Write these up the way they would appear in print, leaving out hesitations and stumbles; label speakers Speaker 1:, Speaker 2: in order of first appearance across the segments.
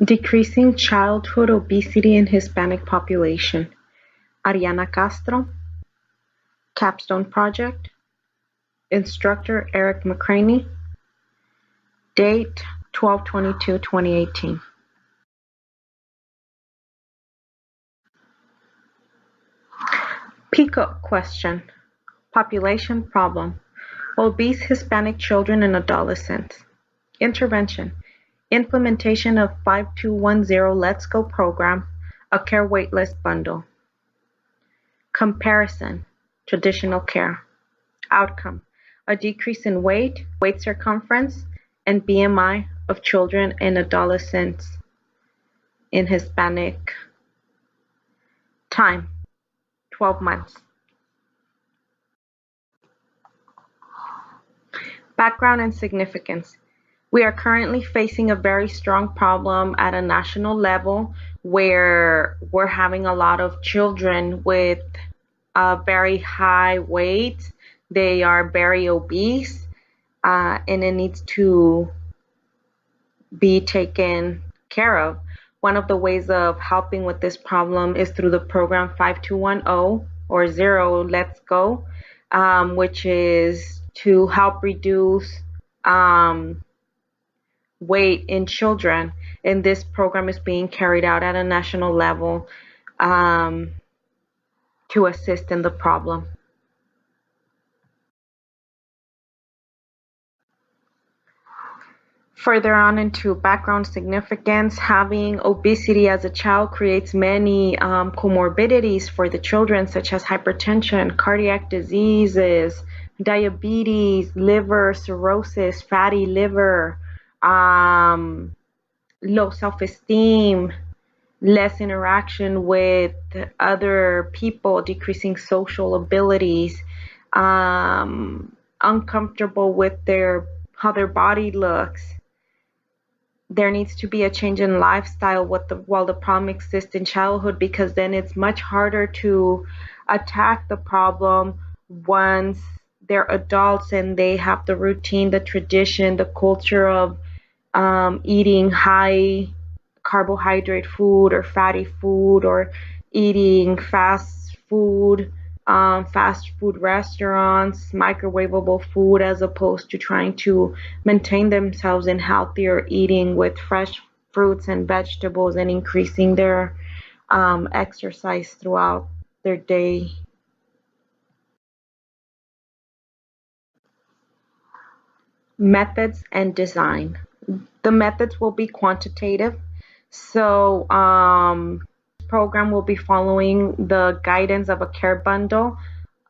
Speaker 1: Decreasing childhood obesity in Hispanic population. Ariana Castro, Capstone Project, Instructor Eric McCraney, Date 12/22/2018. PICO question. Population problem. Obese Hispanic children and adolescents. Intervention. Implementation of 5210 Let's Go program, a care waitlist bundle. Comparison. Traditional care. Outcome: a decrease in weight, waist circumference, and BMI of children and adolescents in Hispanic. Time: 12 months. Background and significance. We are currently facing a very strong problem at a national level where we're having a lot of children with a very high weight. They are very obese, and it needs to be taken care of. One of the ways of helping with this problem is through the program 5210 or Zero Let's Go, which is to help reduce weight in children. And this program is being carried out at a national level to assist in the problem. Further on into background significance, having obesity as a child creates many comorbidities for the children, such as hypertension, cardiac diseases, diabetes, liver cirrhosis, fatty liver, low self-esteem, less interaction with other people, decreasing social abilities, uncomfortable with how their body looks. There needs to be a change in lifestyle while the problem exists in childhood, because then it's much harder to attack the problem once they're adults and they have the routine, the tradition, the culture of eating high carbohydrate food or fatty food, or eating fast food restaurants, microwavable food, as opposed to trying to maintain themselves in healthier eating with fresh fruits and vegetables and increasing their exercise throughout their day. Methods and design. The methods will be quantitative. So program will be following the guidance of a care bundle,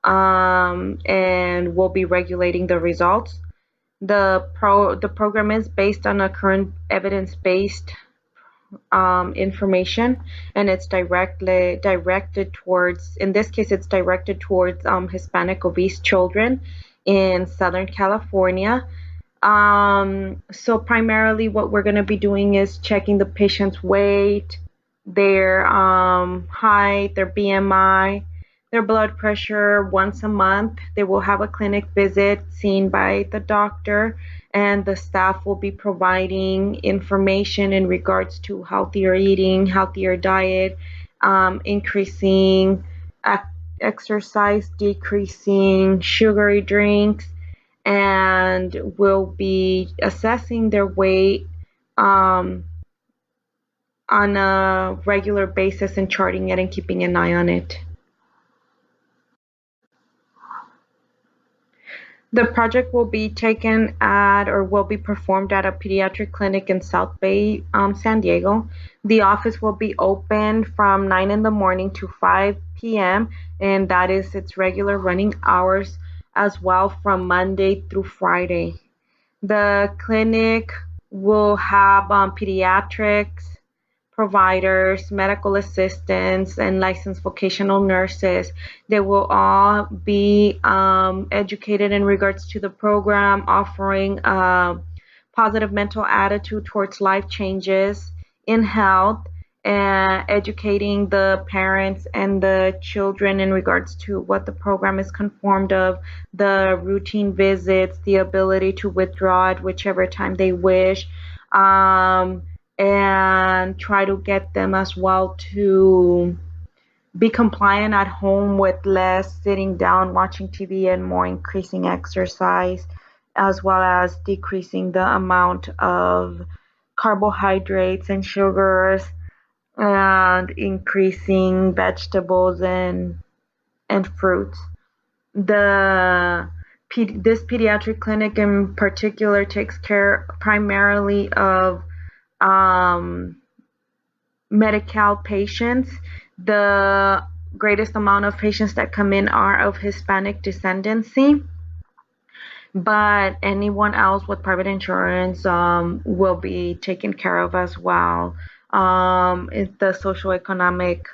Speaker 1: and will be regulating the results. The program is based on a current evidence-based information, and it's directed towards, in this case, it's directed towards Hispanic obese children in Southern California. So primarily what we're going to be doing is checking the patient's weight, their height, their BMI, their blood pressure once a month. They will have a clinic visit seen by the doctor, and the staff will be providing information in regards to healthier eating, healthier diet, increasing exercise, decreasing sugary drinks, and will be assessing their weight on a regular basis and charting it and keeping an eye on it. The project will be taken at, or will be performed at, a pediatric clinic in South Bay, San Diego. The office will be open from 9 in the morning to 5 p.m., and that is its regular running hours, as well from Monday through Friday. The clinic will have pediatrics, providers, medical assistants, and licensed vocational nurses. They will all be educated in regards to the program, offering a positive mental attitude towards life changes in health, and educating the parents and the children in regards to what the program is conformed of, the routine visits, the ability to withdraw at whichever time they wish, and try to get them as well to be compliant at home with less sitting down watching TV and more increasing exercise, as well as decreasing the amount of carbohydrates and sugars and increasing vegetables and fruits. The this pediatric clinic in particular takes care primarily of um, Medi-Cal patients. The greatest amount of patients that come in are of Hispanic descendancy, but anyone else with private insurance will be taken care of as well. If the socioeconomic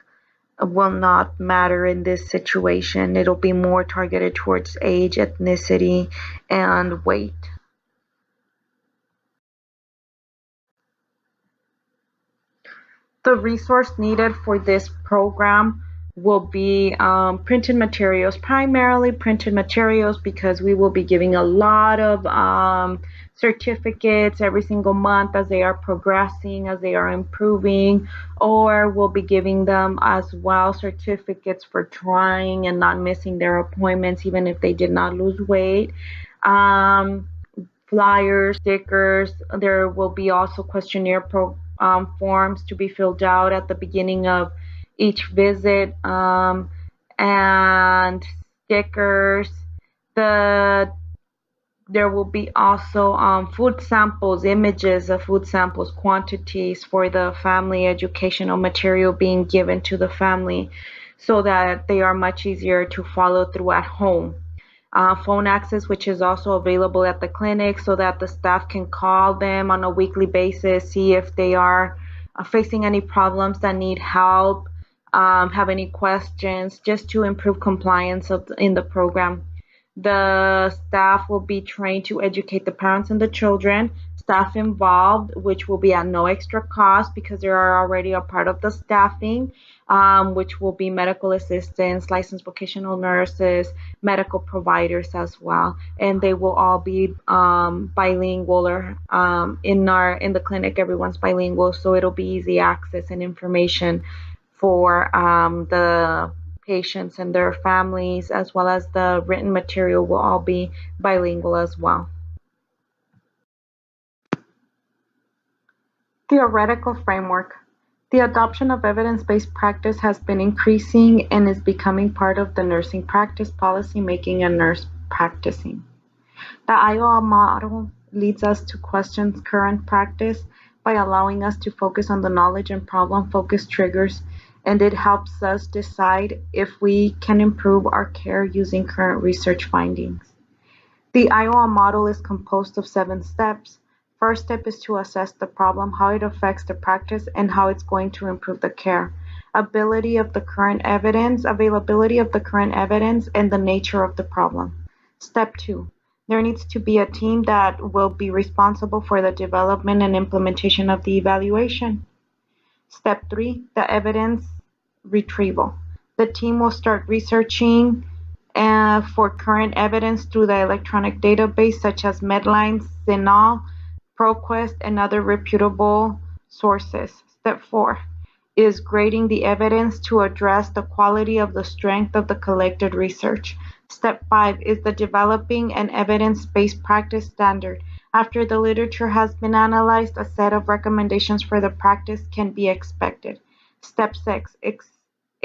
Speaker 1: will not matter in this situation. It'll be more targeted towards age, ethnicity, and weight. The resource needed for this program will be printed materials, primarily printed materials, because we will be giving a lot of certificates every single month as they are progressing, as they are improving, or we'll be giving them as well certificates for trying and not missing their appointments, even if they did not lose weight. Um, Flyers, stickers. There will be also questionnaire forms to be filled out at the beginning of each visit, and stickers. The There will be also food samples, images of food samples, quantities for the family educational material being given to the family so that they are much easier to follow through at home. Phone access, which is also available at the clinic so that the staff can call them on a weekly basis, see if they are facing any problems that need help, have any questions, just to improve compliance in the program. The staff will be trained to educate the parents and the children. Staff involved, which will be at no extra cost because they are already a part of the staffing, which will be medical assistants, licensed vocational nurses, medical providers as well, and they will all be bilingual. Or in the clinic, everyone's bilingual, so it'll be easy access and information for the patients and their families, as well as the written material will all be bilingual as well. Theoretical framework. The adoption of evidence-based practice has been increasing and is becoming part of the nursing practice policy making and nurse practicing. The Iowa model leads us to question current practice by allowing us to focus on the knowledge and problem-focused triggers, and it helps us decide if we can improve our care using current research findings. The Iowa model is composed of 7 steps. First step is to assess the problem, how it affects the practice, and how it's going to improve the care. Availability of the current evidence, and the nature of the problem. Step 2. There needs to be a team that will be responsible for the development and implementation of the evaluation. Step 3. The evidence retrieval. The team will start researching for current evidence through the electronic database such as Medline, CINAHL, ProQuest, and other reputable sources. Step 4 is grading the evidence to address the quality of the strength of the collected research. Step 5 is the developing an evidence-based practice standard. After the literature has been analyzed, a set of recommendations for the practice can be expected. Step 6,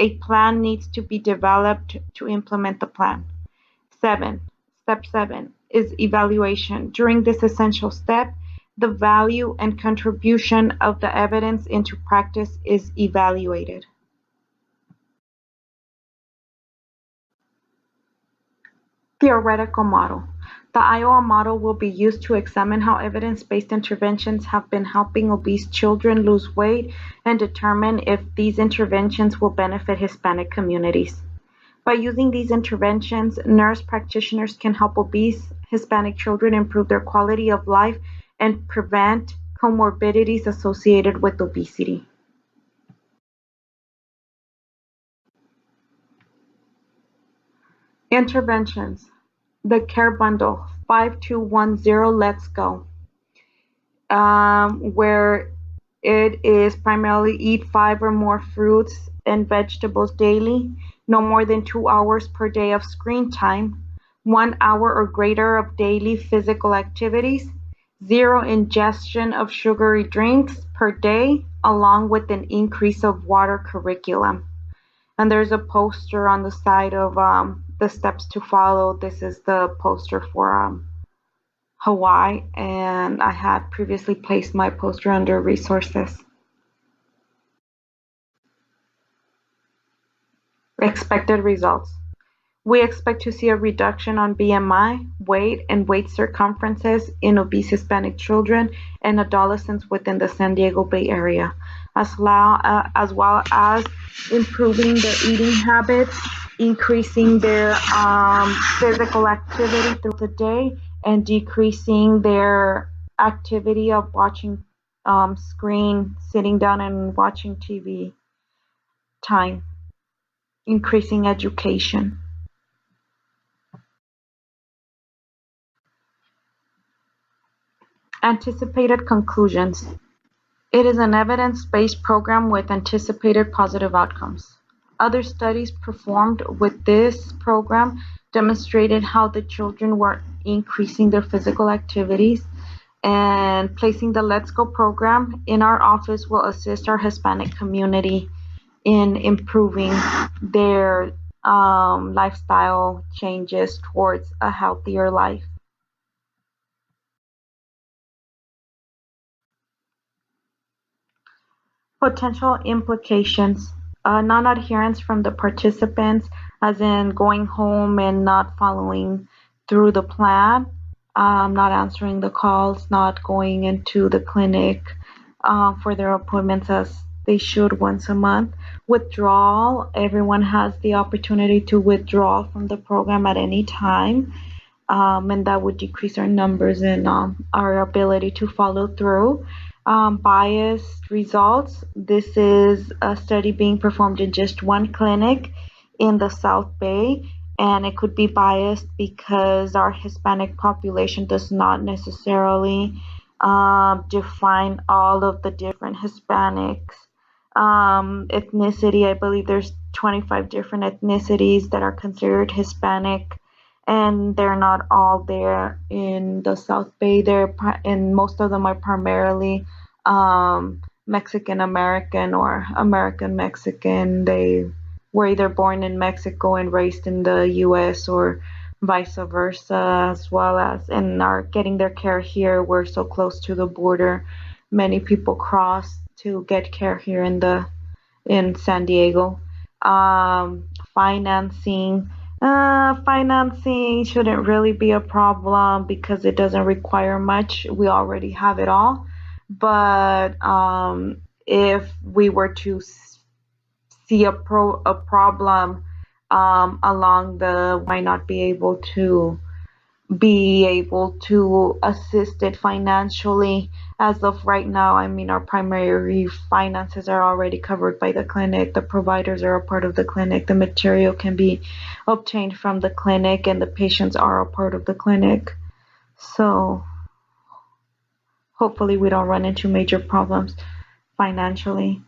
Speaker 1: a plan needs to be developed to implement the plan. Step 7 is evaluation. During this essential step, the value and contribution of the evidence into practice is evaluated. Theoretical model. The Iowa model will be used to examine how evidence-based interventions have been helping obese children lose weight and determine if these interventions will benefit Hispanic communities. By using these interventions, nurse practitioners can help obese Hispanic children improve their quality of life and prevent comorbidities associated with obesity. Interventions. The Care Bundle 5210 Let's Go, where It is primarily eat 5 or more fruits and vegetables daily, no more than 2 hours per day of screen time, 1 hour or greater of daily physical activities, zero ingestion of sugary drinks per day, along with an increase of water curriculum. And there's a poster on the side of the steps to follow. This is the poster for Hawaii, and I had previously placed my poster under resources. Expected results. We expect to see a reduction on BMI, weight, and waist circumferences in obese Hispanic children and adolescents within the San Diego Bay Area, as well as improving their eating habits, increasing their physical activity throughout the day, and decreasing their activity of watching screen, sitting down and watching TV time, increasing education. Anticipated conclusions. It is an evidence-based program with anticipated positive outcomes. Other studies performed with this program demonstrated how the children were increasing their physical activities, and placing the Let's Go program in our office will assist our Hispanic community in improving their lifestyle changes towards a healthier life. Potential implications: non-adherence from the participants, as in going home and not following through the plan, not answering the calls, not going into the clinic for their appointments as they should once a month. Withdrawal: everyone has the opportunity to withdraw from the program at any time, and that would decrease our numbers and our ability to follow through. Biased results. This is a study being performed in just one clinic in the South Bay, and it could be biased because our Hispanic population does not necessarily define all of the different Hispanics. Ethnicity, I believe there's 25 different ethnicities that are considered Hispanic, and they're not all there in the South Bay. And most of them are primarily Mexican American or American Mexican. They were either born in Mexico and raised in the U.S. or vice versa, as well as and are getting their care here. We're so close to the border. Many people cross to get care here in San Diego. Financing. Financing shouldn't really be a problem because it doesn't require much. We already have it all. But if we were to see a problem along the, might not be able to assist it financially. As of right now, I mean, our primary finances are already covered by the clinic. The providers are a part of the clinic. The material can be obtained from the clinic, and the patients are a part of the clinic. So hopefully we don't run into major problems financially.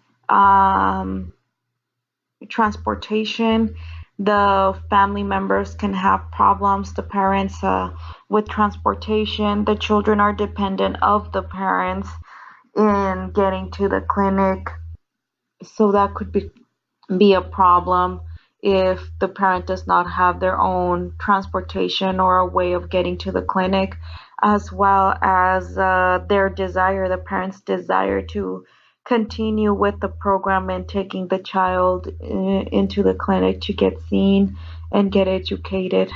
Speaker 1: Transportation. The family members can have problems, the parents, with transportation. The children are dependent of the parents in getting to the clinic, so that could be a problem if the parent does not have their own transportation or a way of getting to the clinic, as well as the parents' desire to continue with the program and taking the child into the clinic to get seen and get educated.